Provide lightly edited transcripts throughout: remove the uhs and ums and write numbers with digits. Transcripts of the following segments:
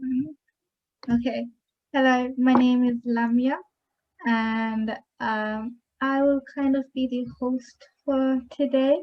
Mhm. Okay. Hello, my name is Lamia, and I will kind of be the host for today.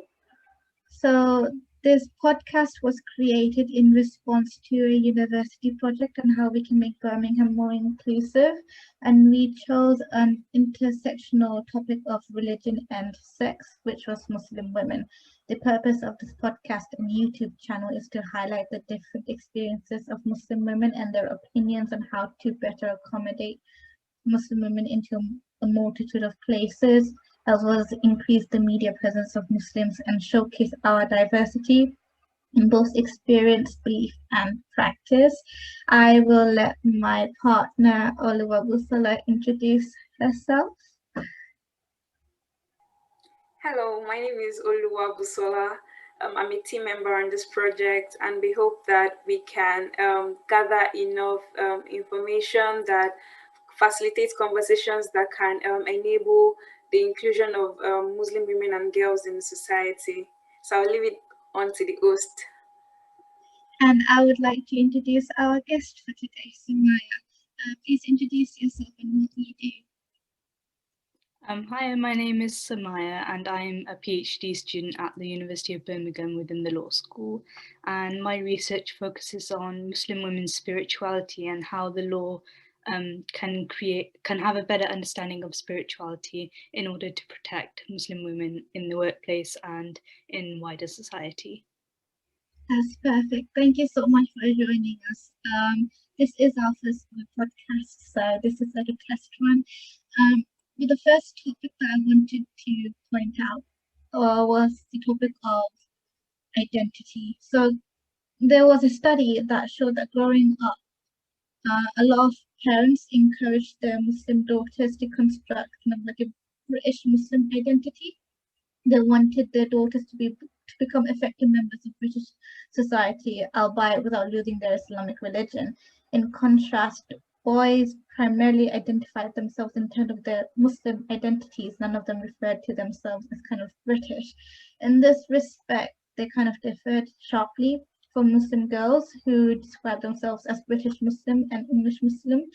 So, this podcast was created in response to a university project on how we can make Birmingham more inclusive, and we chose an intersectional topic of religion and sex, which was Muslim women. The purpose of this podcast and YouTube channel is to highlight the different experiences of Muslim women and their opinions on how to better accommodate Muslim women into a multitude of places, as well as increase the media presence of Muslims and showcase our diversity in both experience, belief, and practice. I will let my partner Oliver Busala introduce herself. Hello, my name is Oluwa Busola. I'm a team member on this project, and we hope that we can gather enough information that facilitates conversations that can enable the inclusion of Muslim women and girls in society. So I'll leave it on to the host. And I would like to introduce our guest for today, Sumaiyah. Please introduce yourself and what you do. Hi, my name is Sumaiyah, and I'm a PhD student at the University of Birmingham within the law school. And my research focuses on Muslim women's spirituality and how the law can have a better understanding of spirituality in order to protect Muslim women in the workplace and in wider society. That's perfect. Thank you so much for joining us. This is our first podcast, so this is like a test run. Um, the first topic that I wanted to point out was the topic of identity. So there was a study that showed that growing up, a lot of parents encouraged their Muslim daughters to construct kind of like a British Muslim identity. They wanted their daughters to become effective members of British society, albeit without losing their Islamic religion. In contrast, boys primarily identified themselves in terms of their Muslim identities. None of them referred to themselves as kind of British. In this respect, they kind of differed sharply from Muslim girls who described themselves as British Muslim and English Muslim.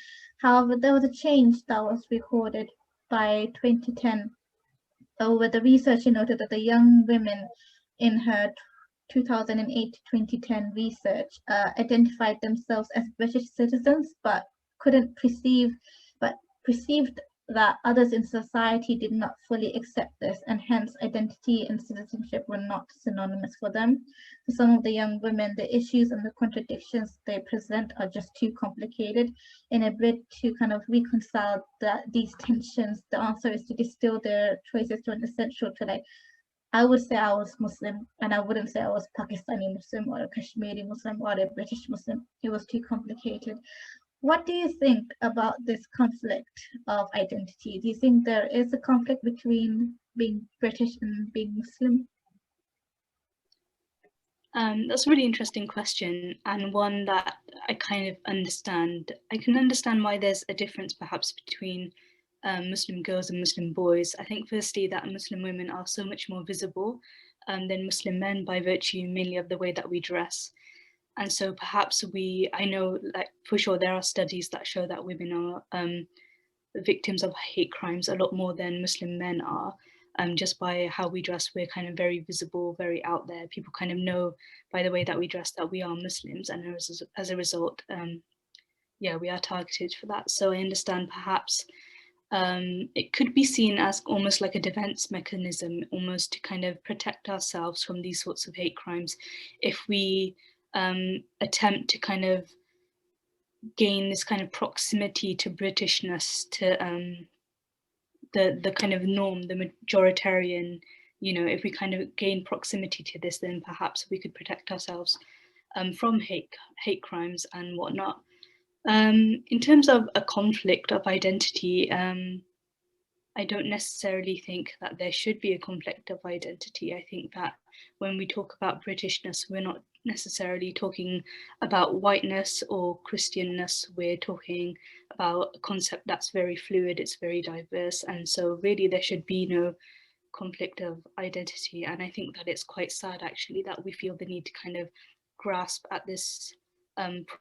However, there was a change that was recorded by 2010 where the researcher noted that the young women in her 2008 to 2010 research identified themselves as British citizens, but couldn't perceive, but perceived that others in society did not fully accept this, and hence identity and citizenship were not synonymous for them. For some of the young women, the issues and the contradictions they present are just too complicated. In a bid to kind of reconcile these tensions, the answer is to distill their choices to an essential to like I would say I was Muslim, and I wouldn't say I was Pakistani Muslim or a Kashmiri Muslim or a British Muslim. It was too complicated. What do you think about this conflict of identity? Do you think there is a conflict between being British and being Muslim? That's a really interesting question, and one that I kind of understand. I can understand why there's a difference perhaps between Muslim girls and Muslim boys. I think firstly that Muslim women are so much more visible than Muslim men by virtue mainly of the way that we dress. And so perhaps I know like for sure there are studies that show that women are victims of hate crimes a lot more than Muslim men are. Just by how we dress, we're kind of very visible, very out there. People kind of know by the way that we dress that we are Muslims, and as a result, yeah, we are targeted for that. So I understand perhaps it could be seen as almost like a defense mechanism, almost to kind of protect ourselves from these sorts of hate crimes. If we attempt to kind of gain this kind of proximity to Britishness, to the kind of norm, the majoritarian, if we kind of gain proximity to this, then perhaps we could protect ourselves from hate crimes and whatnot. In terms of a conflict of identity, I don't necessarily think that there should be a conflict of identity. I think that when we talk about Britishness, we're not necessarily talking about whiteness or Christianness. We're talking about a concept that's very fluid, it's very diverse. And so, really, there should be no conflict of identity. And I think that it's quite sad, actually, that we feel the need to kind of grasp at this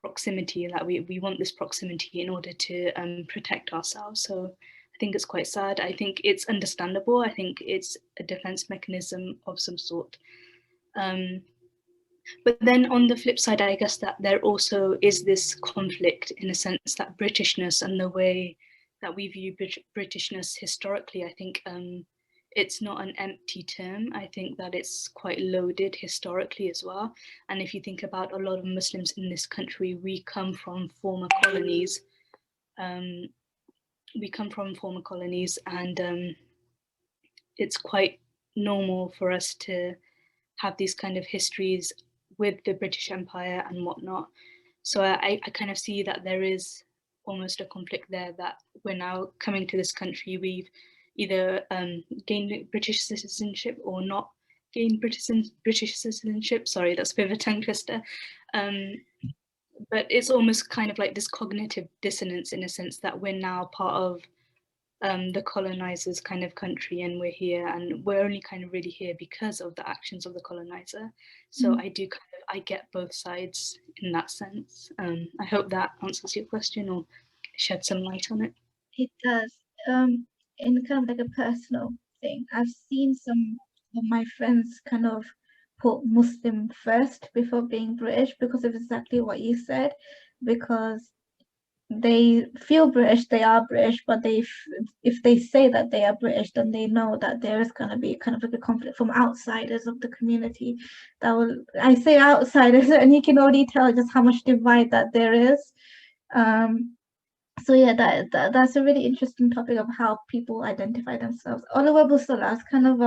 proximity, that we want this proximity in order to protect ourselves. So I think it's quite sad. I think it's understandable. I think it's a defense mechanism of some sort. But then on the flip side, I guess that there also is this conflict in a sense that Britishness and the way that we view Britishness historically, I think it's not an empty term. I think that it's quite loaded historically as well. And if you think about a lot of Muslims in this country, we come from former colonies. And it's quite normal for us to have these kind of histories with the British Empire and whatnot. So I kind of see that there is almost a conflict there, that we're now coming to this country, we've either gained British citizenship or not gained British citizenship. Sorry, that's a bit of a tongue twister. But it's almost kind of like this cognitive dissonance in a sense that we're now part of the colonizer's kind of country, and we're here, and we're only kind of really here because of the actions of the colonizer. So I get both sides in that sense. I hope that answers your question or shed some light on it. It does. In kind of like a personal thing, I've seen some of my friends kind of put Muslim first before being British because of exactly what you said, because they feel British, they are British, but if they say that they are British, then they know that there is going to be kind of like a conflict from outsiders of the community. I say outsiders, and you can already tell just how much divide that there is. So yeah, that's a really interesting topic of how people identify themselves. Oluwabusola is kind of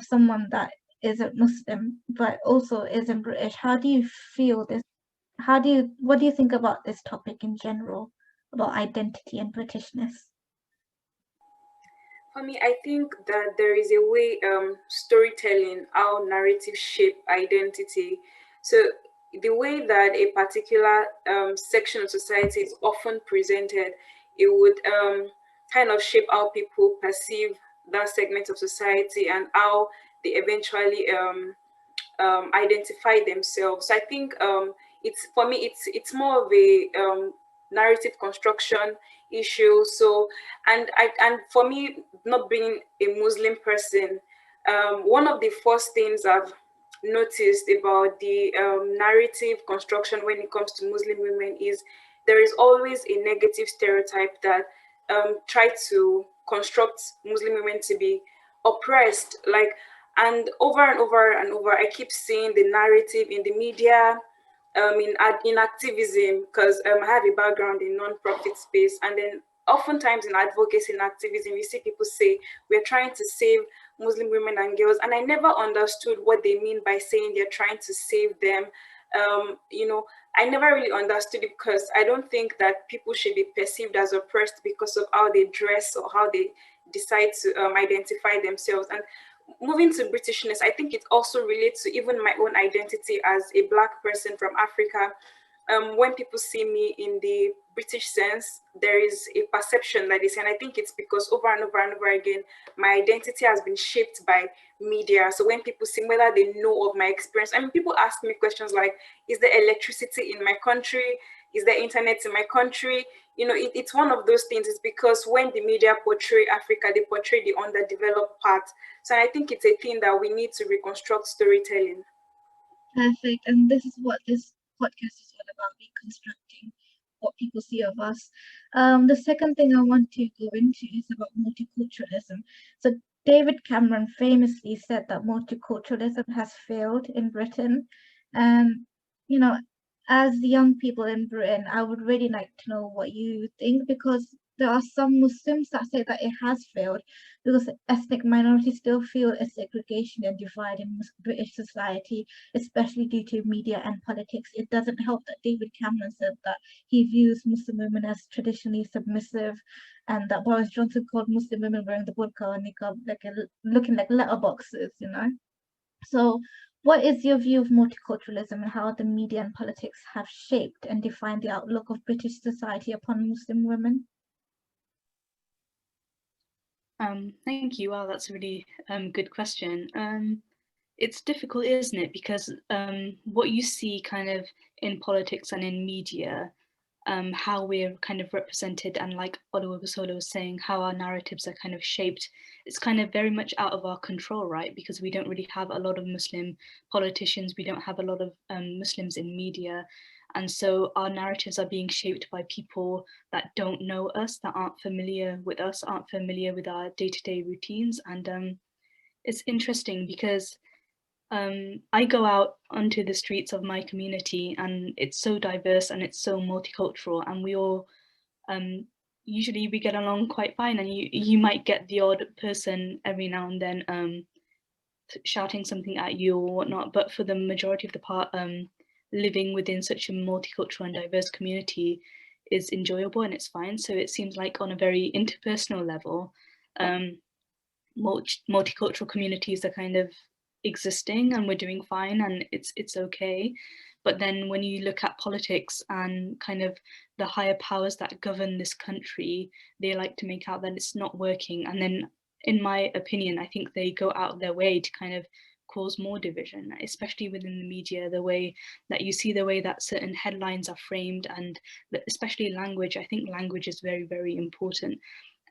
someone that isn't Muslim but also isn't British. How do you feel this? What do you think about this topic in general, about identity and Britishness? For me, I think that there is a way storytelling, how narrative shape identity. So the way that a particular section of society is often presented, it would kind of shape how people perceive that segment of society and how they eventually identify themselves. So I think it's, for me, it's more of a narrative construction issue. So and for me, not being a Muslim person, one of the first things I've noticed about the narrative construction when it comes to Muslim women is there is always a negative stereotype that try to construct Muslim women to be oppressed. Like, and over, I keep seeing the narrative in the media, in activism, because I have a background in non-profit space, and then oftentimes in advocacy and activism, you see people say we're trying to save Muslim women and girls, and I never understood what they mean by saying they're trying to save them. I never really understood it, because I don't think that people should be perceived as oppressed because of how they dress or how they decide to identify themselves. And moving to Britishness, I think it also relates to even my own identity as a Black person from Africa. When people see me in the British sense, there is a perception that is, and I think it's because over and over and over again, my identity has been shaped by media. So when people see, whether they know of my experience, I mean, people ask me questions like, is there electricity in my country? Is there internet in my country? It's one of those things. It's because when the media portray Africa, they portray the underdeveloped part. So I think it's a thing that we need to reconstruct storytelling. Perfect. And this is what this podcast is all about, reconstructing what people see of us. The second thing I want to go into is about multiculturalism. So David Cameron famously said that multiculturalism has failed in Britain. And, as young people in Britain, I would really like to know what you think, because there are some Muslims that say that it has failed because ethnic minorities still feel a segregation and divide in British society, especially due to media and politics. It doesn't help that David Cameron said that he views Muslim women as traditionally submissive, and that Boris Johnson called Muslim women wearing the burqa and niqab looking like letterboxes, So what is your view of multiculturalism and how the media and politics have shaped and defined the outlook of British society upon Muslim women? Thank you. Wow, that's a really good question. it's difficult, isn't it? Because what you see kind of in politics and in media, how we're kind of represented, and like Oluwabusolo was saying, how our narratives are kind of shaped, it's kind of very much out of our control, right? Because we don't really have a lot of Muslim politicians, we don't have a lot of Muslims in media. And so our narratives are being shaped by people that don't know us, that aren't familiar with us, aren't familiar with our day-to-day routines. And it's interesting because I go out onto the streets of my community and it's so diverse and it's so multicultural, and we all usually we get along quite fine, and you might get the odd person every now and then shouting something at you or whatnot, but for the majority of the part, living within such a multicultural and diverse community is enjoyable and it's fine. So it seems like on a very interpersonal level, multicultural communities are kind of existing and we're doing fine and it's okay. But then when you look at politics and kind of the higher powers that govern this country, they like to make out that it's not working. And then in my opinion, I think they go out of their way to kind of cause more division, especially within the media, the way that you see the way that certain headlines are framed, and especially language. I think language is very, very important.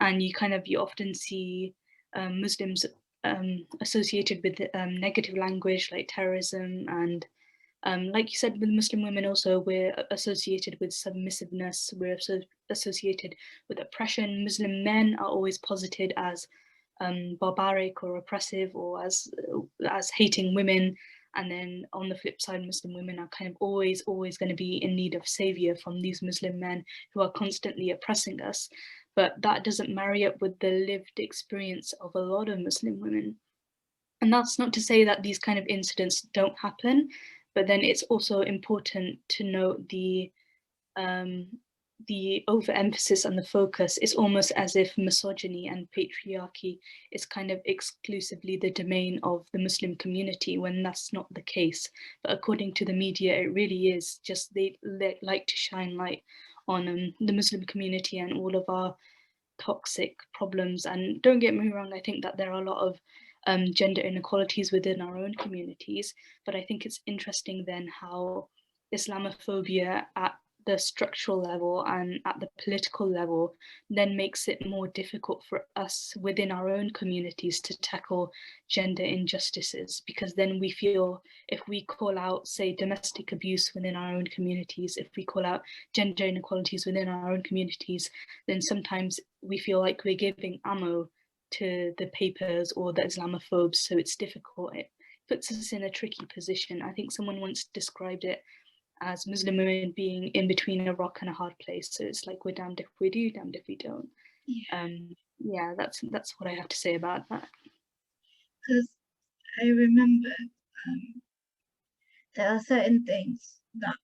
And you often see Muslims associated with negative language like terrorism, and like you said, with Muslim women also, we're associated with submissiveness, we're associated with oppression. Muslim men are always posited as barbaric or oppressive, or as hating women. And then on the flip side, Muslim women are kind of always going to be in need of savior from these Muslim men who are constantly oppressing us. But that doesn't marry up with the lived experience of a lot of Muslim women. And that's not to say that these kind of incidents don't happen, but then it's also important to note the overemphasis and the focus. It's almost as if misogyny and patriarchy is kind of exclusively the domain of the Muslim community, when that's not the case. But according to the media, it really is. Just they like to shine light on the Muslim community and all of our toxic problems. And don't get me wrong, I think that there are a lot of gender inequalities within our own communities, but I think it's interesting then how Islamophobia at the structural level and at the political level then makes it more difficult for us within our own communities to tackle gender injustices, because then we feel if we call out, say, domestic abuse within our own communities, if we call out gender inequalities within our own communities, then sometimes we feel like we're giving ammo to the papers or the Islamophobes. So it's difficult. It puts us in a tricky position. I think someone once described it as Muslim women being in between a rock and a hard place. So it's like we're damned if we do, damned if we don't. Yeah, that's what I have to say about that. Because I remember there are certain things that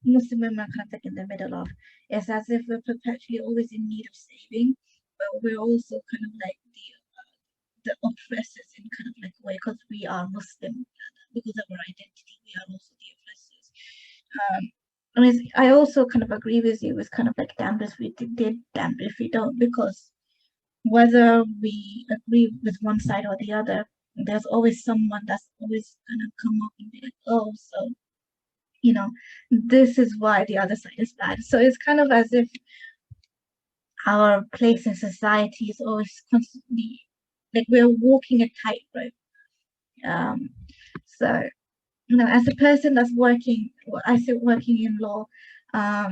Muslim women are kind of like in the middle of. It's as if we're perpetually always in need of saving, but we're also kind of like the oppressors in kind of like a way, because we are Muslim, because of our identity, we are also the oppressors. I mean, I also kind of agree with you. It's kind of like damned if we did, damned if we don't, because whether we agree with one side or the other, there's always someone that's always gonna come up and be like, oh, so this is why the other side is bad. So it's kind of as if our place in society is always constantly like we're walking a tightrope. So as a person that's working, I say working in law, I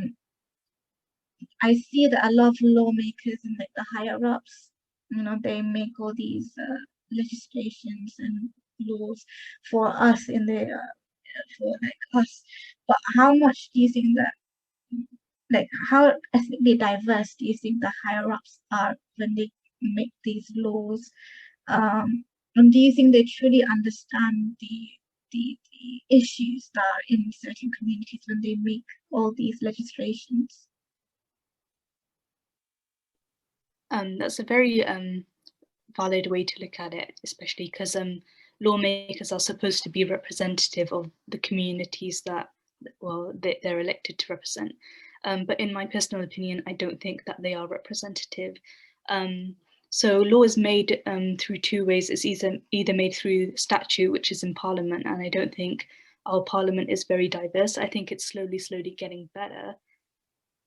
see that a lot of lawmakers and like the higher ups, they make all these legislations and laws for us in the for like us. But how much do you think that, like, how ethnically diverse do you think the higher ups are when they make these laws? And do you think they truly understand the issues that are in certain communities when they make all these legislations? That's a very valid way to look at it, especially because lawmakers are supposed to be representative of the communities that, well, they're elected to represent. But in my personal opinion, I don't think that they are representative. So law is made through two ways. It's either made through statute, which is in Parliament, and I don't think our Parliament is very diverse. I think it's slowly getting better.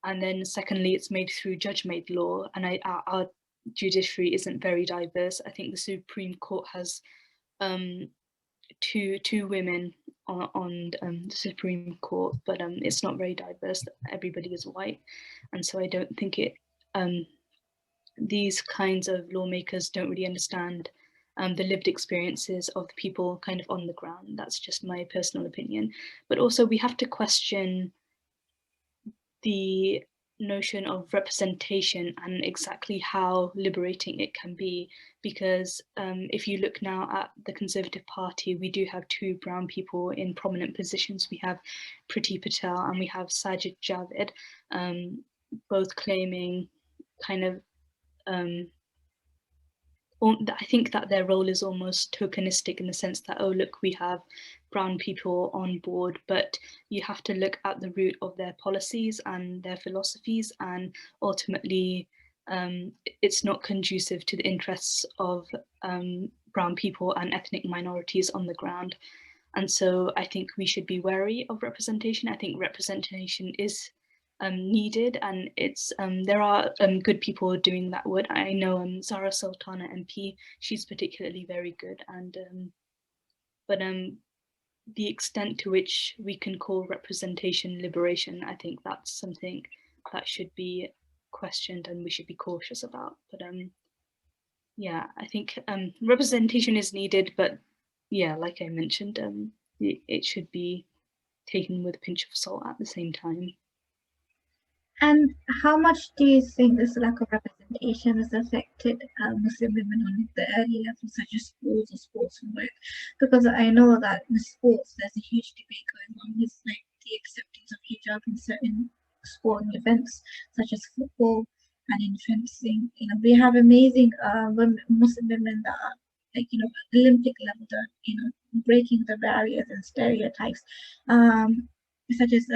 And then secondly, it's made through judge-made law, and our judiciary isn't very diverse. I think the Supreme Court has two women on the Supreme Court, but it's not very diverse. Everybody is white, and so I don't think these kinds of lawmakers don't really understand the lived experiences of the people kind of on the ground. That's just my personal opinion. But also we have to question the notion of representation and exactly how liberating it can be, because if you look now at the Conservative Party, we do have two brown people in prominent positions. We have Priti Patel and we have Sajid Javid, both claiming kind of I think that their role is almost tokenistic in the sense that, oh, look, we have brown people on board, but you have to look at the root of their policies and their philosophies, and ultimately it's not conducive to the interests of brown people and ethnic minorities on the ground. And so I think we should be wary of representation. I think representation is needed, and it's there are good people doing that work. I know Zara Sultana MP, she's particularly very good, and but the extent to which we can call representation liberation, I think that's something that should be questioned and we should be cautious about. But yeah, I think representation is needed, but yeah, like I mentioned, it should be taken with a pinch of salt at the same time. And how much do you think this lack of representation has affected Muslim women on the early levels, such as schools or sports and work? Because I know that in sports, there's a huge debate going on with like the acceptance of hijab in certain sporting events, such as football and in fencing. You know, we have amazing Muslim women that are like, you know, Olympic level, that, you know, breaking the barriers and stereotypes, such as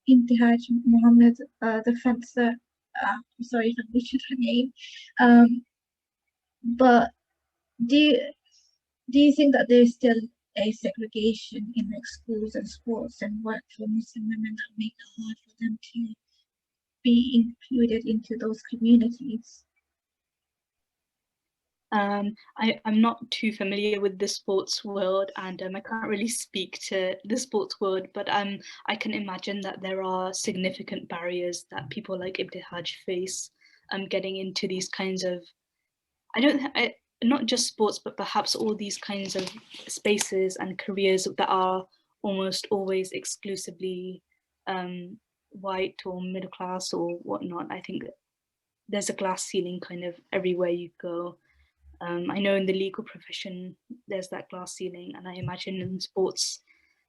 Imtihaj Mohammed, the fencer. I'm sorry if I butchered her name. But do you, do you think that there's still a segregation in like schools and sports and work for Muslim women that make it hard for them to be included into those communities? I'm not too familiar with the sports world, and I can't really speak to the sports world, but I can imagine that there are significant barriers that people like Ibtihaj face getting into these kinds of, not just sports, but perhaps all these kinds of spaces and careers that are almost always exclusively white or middle class or whatnot. I think there's a glass ceiling kind of everywhere you go. I know in the legal profession, there's that glass ceiling, and I imagine in sports,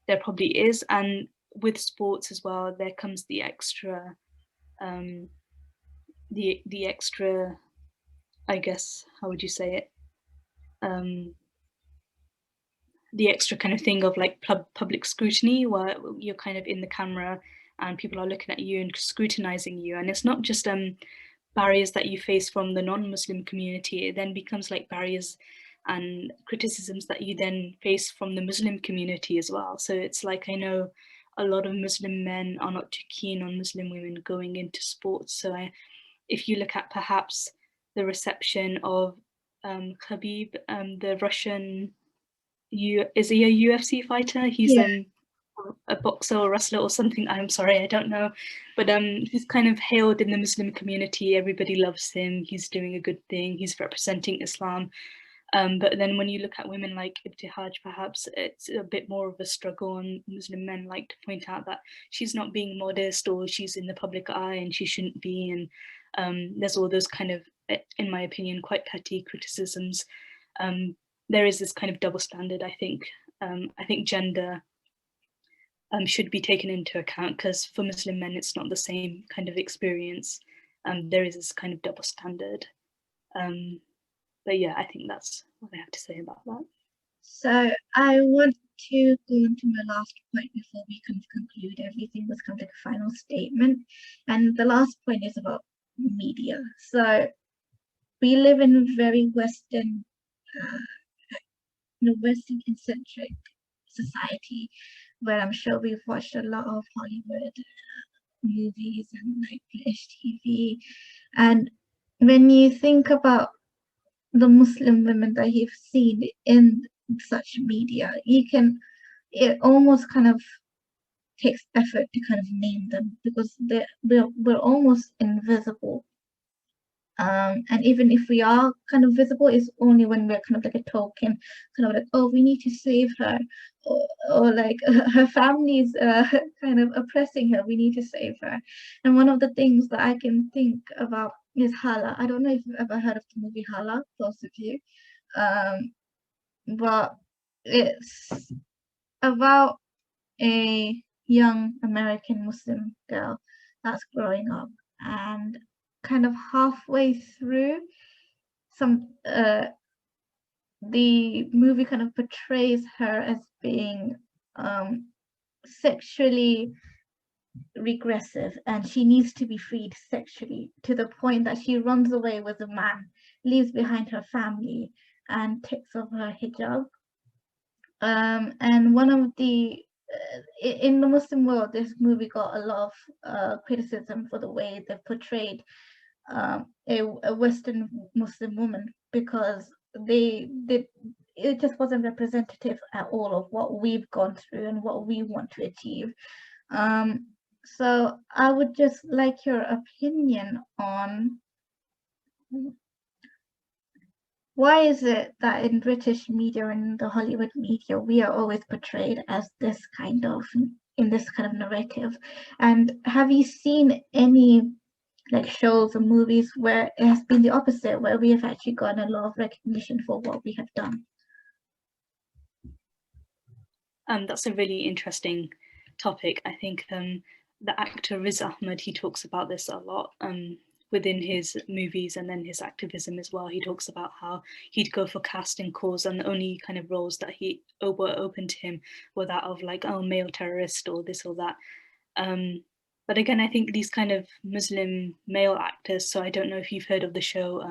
there probably is. And with sports as well, there comes the extra, the extra, I guess, how would you say it? The extra kind of thing of like public scrutiny, where you're kind of in the camera and people are looking at you and scrutinizing you. And it's not just barriers that you face from the non-Muslim community, it then becomes like barriers and criticisms that you then face from the Muslim community as well. So it's like, I know a lot of Muslim men are not too keen on Muslim women going into sports. So if you look at perhaps the reception of Khabib, the Russian, is he a UFC fighter? He's a boxer or wrestler or something. I'm sorry, I don't know, but he's kind of hailed in the Muslim community. Everybody loves him. He's doing a good thing. He's representing Islam. But then when you look at women like Ibtihaj, perhaps it's a bit more of a struggle, and Muslim men like to point out that she's not being modest, or she's in the public eye and she shouldn't be. And there's all those kind of, in my opinion, quite petty criticisms. There is this kind of double standard, I think. I think gender should be taken into account, because for Muslim men, it's not the same kind of experience. There is this kind of double standard. But yeah, I think that's what I have to say about that. So I want to go into my last point before we can conclude everything with kind of like a final statement. And the last point is about media. So we live in a very Western, Western-centric society, where I'm sure we've watched a lot of Hollywood movies and like British TV. And when you think about the Muslim women that you've seen in such media, it almost kind of takes effort to kind of name them because we're almost invisible. And even if we are kind of visible, it's only when we're kind of like a token, kind of like, oh, we need to save her, or like her family's kind of oppressing her, we need to save her. And one of the things that I can think about is Hala. I don't know if you've ever heard of the movie Hala, those of you, um, but it's about a young American Muslim girl that's growing up, and kind of halfway through some the movie kind of portrays her as being sexually regressive, and she needs to be freed sexually to the point that she runs away with a man, leaves behind her family, and takes off her hijab. And one of the in the Muslim world, this movie got a lot of criticism for the way they portrayed a Western Muslim woman, because it just wasn't representative at all of what we've gone through and what we want to achieve. So I would just like your opinion on why is it that in British media and the Hollywood media we are always portrayed as this kind of in this kind of narrative? And have you seen any like shows or movies where it has been the opposite, where we have actually gotten a lot of recognition for what we have done? That's a really interesting topic. I think the actor Riz Ahmed, he talks about this a lot within his movies and then his activism as well. He talks about how he'd go for casting calls and the only kind of roles that were open to him were that of like, oh, male terrorist or this or that. But again, I think these kind of Muslim male actors, so I don't know if you've heard of the show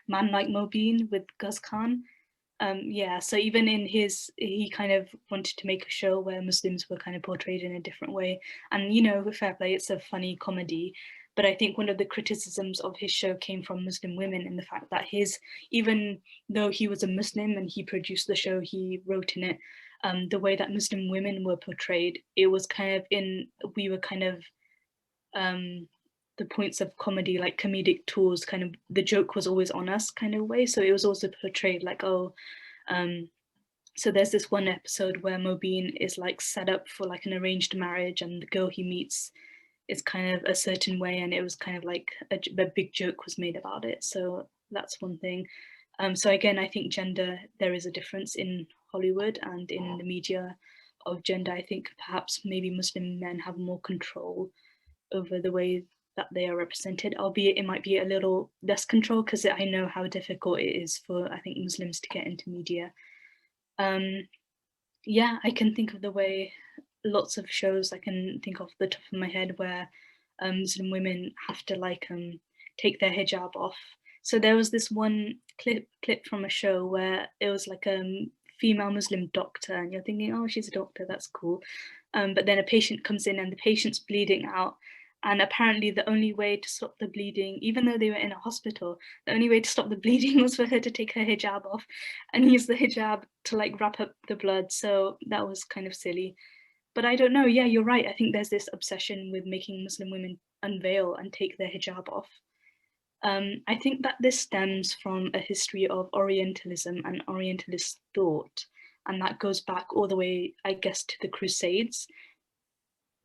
Man Like Mobeen with Gus Khan. Yeah, so even in he kind of wanted to make a show where Muslims were kind of portrayed in a different way. And, you know, fair play, it's a funny comedy. But I think one of the criticisms of his show came from Muslim women in the fact that even though he was a Muslim and he produced the show, he wrote in it, the way that Muslim women were portrayed, it was kind of we were kind of, the points of comedy, like comedic tools, kind of the joke was always on us kind of way. So it was also portrayed like, oh, so there's this one episode where Mobeen is like set up for like an arranged marriage and the girl he meets is kind of a certain way, and it was kind of like a big joke was made about it. So that's one thing. So again, I think gender, there is a difference in Hollywood and in the media of gender. I think perhaps maybe Muslim men have more control over the way that they are represented, albeit it might be a little less control because I know how difficult it is for, I think, Muslims to get into media. Yeah, I can think of the way lots of shows I can think off the top of my head where Muslim women have to like take their hijab off. So there was this one clip from a show where it was like a female Muslim doctor, and you're thinking, oh, she's a doctor, that's cool. But then a patient comes in and the patient's bleeding out. And apparently the only way to stop the bleeding, even though they were in a hospital, the only way to stop the bleeding was for her to take her hijab off and use the hijab to like wrap up the blood. So that was kind of silly. But I don't know, yeah, you're right. I think there's this obsession with making Muslim women unveil and take their hijab off. I think that this stems from a history of Orientalism and Orientalist thought. And that goes back all the way, I guess, to the Crusades,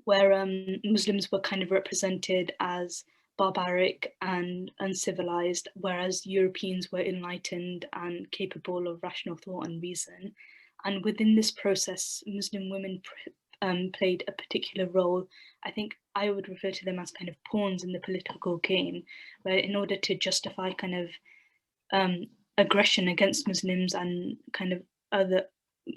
where Muslims were kind of represented as barbaric and uncivilized, whereas Europeans were enlightened and capable of rational thought and reason. And within this process, Muslim women played a particular role. I think I would refer to them as kind of pawns in the political game, where in order to justify kind of aggression against Muslims and kind of other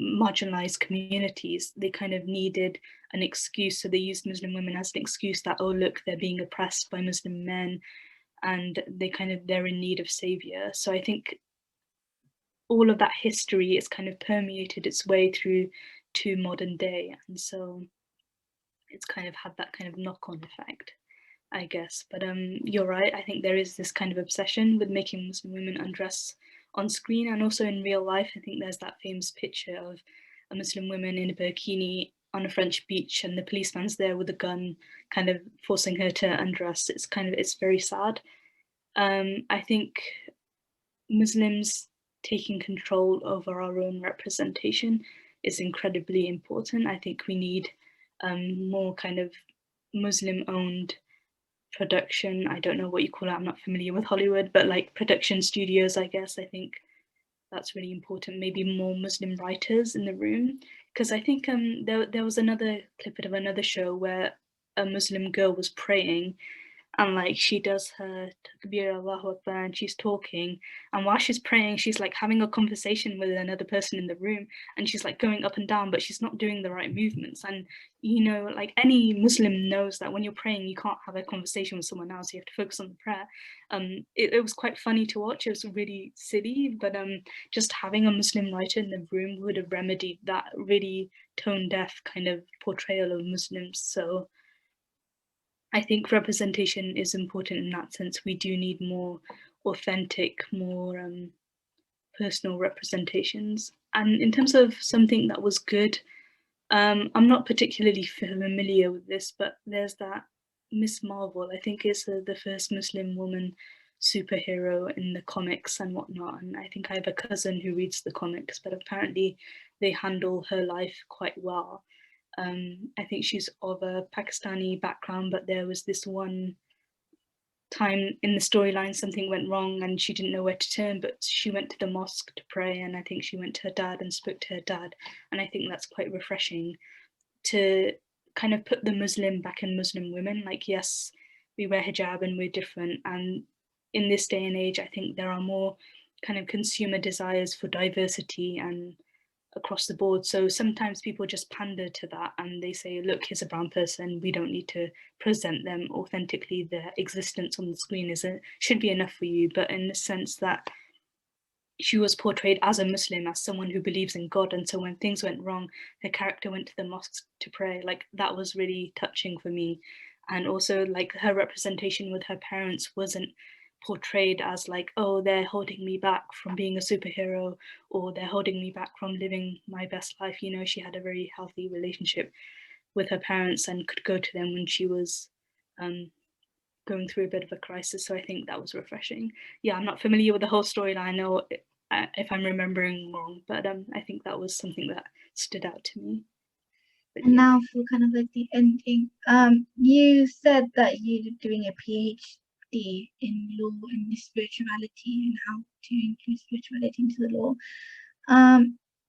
marginalized communities, they kind of needed an excuse. So they used Muslim women as an excuse that, oh, look, they're being oppressed by Muslim men. and they're in need of savior. So I think all of that history is kind of permeated its way through to modern day, and so it's kind of had that kind of knock-on effect, I guess. But you're right, I think there is this kind of obsession with making Muslim women undress on screen and also in real life. I think there's that famous picture of a Muslim woman in a burkini on a French beach and the policeman's there with a gun kind of forcing her to undress. It's very sad. I think Muslims taking control over our own representation is incredibly important. I think we need more kind of Muslim owned production. I don't know what you call it, I'm not familiar with Hollywood, but like production studios, I guess. I think that's really important. Maybe more Muslim writers in the room, because I think there was another clip of another show where a Muslim girl was praying, and like she does her takbir Allahu Akbar and she's talking, and while she's praying she's like having a conversation with another person in the room, and she's like going up and down but she's not doing the right movements. And you know, like any Muslim knows that when you're praying you can't have a conversation with someone else, you have to focus on the prayer. It was quite funny to watch. It was really silly, but just having a Muslim writer in the room would have remedied that really tone deaf kind of portrayal of Muslims. So I think representation is important in that sense. We do need more authentic, more personal representations. And in terms of something that was good, I'm not particularly familiar with this, but there's that Miss Marvel. I think is the first Muslim woman superhero in the comics and whatnot. And I think I have a cousin who reads the comics, but apparently they handle her life quite well. I think she's of a Pakistani background, but there was this one time in the storyline something went wrong and she didn't know where to turn, but she went to the mosque to pray, and I think she went to her dad and spoke to her dad, and I think that's quite refreshing to kind of put the Muslim back in Muslim women. Like, yes, we wear hijab and we're different, and in this day and age I think there are more kind of consumer desires for diversity and across the board. So sometimes people just pander to that and they say, look, here's a brown person, we don't need to present them authentically, their existence on the screen should be enough for you. But in the sense that she was portrayed as a Muslim, as someone who believes in God, and so when things went wrong, her character went to the mosque to pray. Like, that was really touching for me. And also, like, her representation with her parents wasn't portrayed as like, oh, they're holding me back from being a superhero, or they're holding me back from living my best life. You know, she had a very healthy relationship with her parents and could go to them when she was going through a bit of a crisis. So I think that was refreshing. Yeah, I'm not familiar with the whole storyline, or if I'm remembering wrong, but I think that was something that stood out to me. But And yeah. now for kind of like the ending, you said that you're doing a PhD in law and spirituality and how to include spirituality into the law.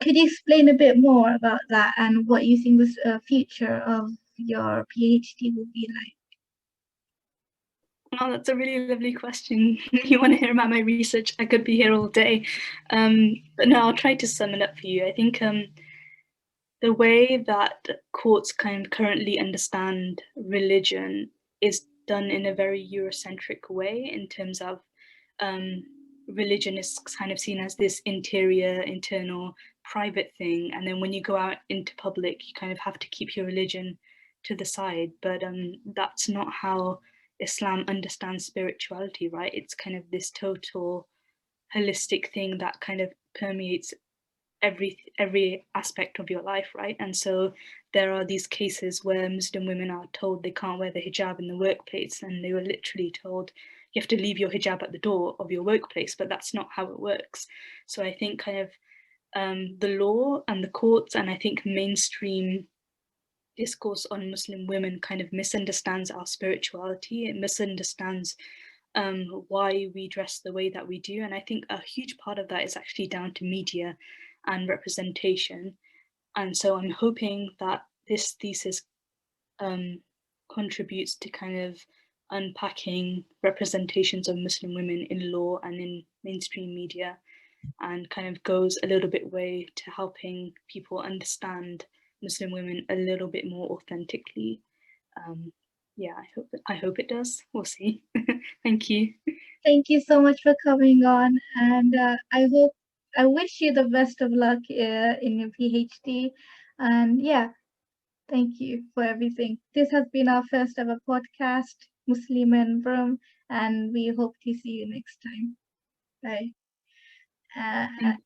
Could you explain a bit more about that and what you think the future of your PhD will be like? Oh, that's a really lovely question. You want to hear about my research? I could be here all day. But no, I'll try to sum it up for you. I think the way that courts kind of currently understand religion is done in a very Eurocentric way, in terms of religion is kind of seen as this interior, internal, private thing. And then when you go out into public, you kind of have to keep your religion to the side. But that's not how Islam understands spirituality, right? It's kind of this total holistic thing that kind of permeates every aspect of your life, right? And so there are these cases where Muslim women are told they can't wear the hijab in the workplace, and they were literally told you have to leave your hijab at the door of your workplace, but that's not how it works. So I think kind of the law and the courts, and I think mainstream discourse on Muslim women kind of misunderstands our spirituality. It misunderstands why we dress the way that we do. And I think a huge part of that is actually down to media and representation. And so I'm hoping that this thesis contributes to kind of unpacking representations of Muslim women in law and in mainstream media, and kind of goes a little bit way to helping people understand Muslim women a little bit more authentically. yeah, I hope it does. We'll see. Thank you. Thank you so much for coming on, and I wish you the best of luck in your PhD. And yeah, thank you for everything. This has been our first ever podcast, Muslimah and Brum, and we hope to see you next time. Bye.